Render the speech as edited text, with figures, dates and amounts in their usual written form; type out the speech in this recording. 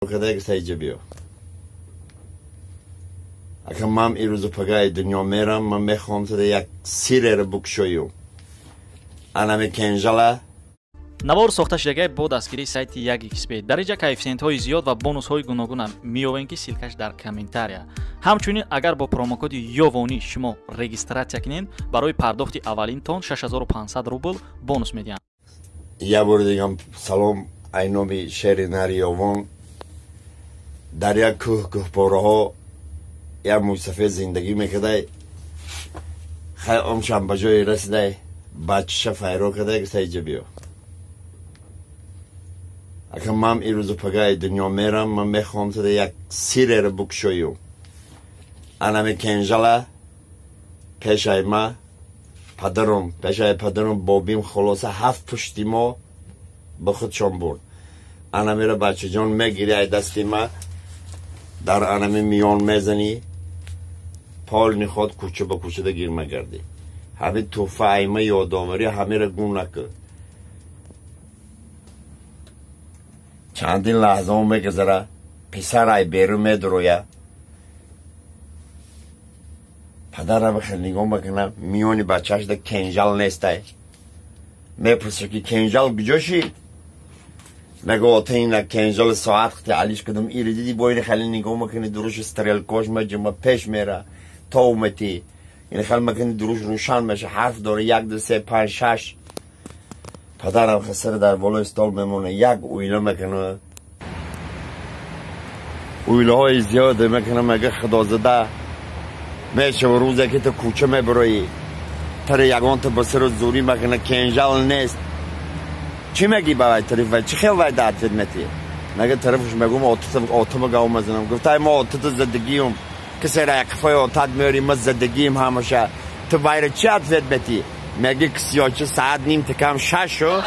کدای سایه بیو. اگه من این روز پگاه دنیا میرم من میخوام تا یک سیر رو بکشویم. آنها کنجاله. навор сохта шудагии бо дастгирии сайти 1xbet дар инҷа коэффициентҳои зиёд ва бонусҳои гуногунам меёбем ки силкаш дар комментария. ҳамчунин агар бо промокоди ёвонӣ шумо регистратсия кунед барои пардохти аввалин тон 6500 рубл бонус медиҳанд. я бор дигам салом айноми шери нари ёвон дар як кӯҳпораҳо як мусафир зиндагӣ мекардай хай омшам ба ҷое расидай бачаша файро кардай ки саиҷа биё. اگه من این روز پگاه دنیا میرم من میخوام تا یک سیر رو بکشویم. آنها کنجاله پیشای ما پدرم بابیم خلاصه 7 پشتی ما به خودشان برد. آنها میره بچه جان میگیری ای دستی ما در آنها میان میزنی پال نخواد کوچه به کوچه ده گیر مگردی. همین توفه ایمه یادآوری همه را گم نکن. چندین لحظه هم بگذره پسر ای بیرون میدرویه پدر را بخیر نگاه بکنه میونی بچهش ده کنجال نیسته میپرسه که کنجال کجاشی میگه آتا این کنجال ساعت خطی علیش کدم ایره دیدی باید خیلی نگاه بکنی دروش استریل کاش مجمع پیش میره تا اومتی این خیلی مکنی دروش روشن میشه حرف داره 1 2 3 5 6 پدرم خسر در بالای استال میمونه یک اویله میکنه اویله های زیاده میکنه مگه خدا زده میشه و روزه که تو کوچه میبروی تر یگان تو بسر زوری میکنه کنجال نیست چی میگی باید طرف چی خیلی باید درد میتی مگه طرفش میگم آتم گاو مزنم گفته ما آتت زدگیم کسی را یکفای آتت میاری ما زدگیم همشه تو باید چی عدفت میتی میگه کسیاچه ساعت نیم تکم 6 شو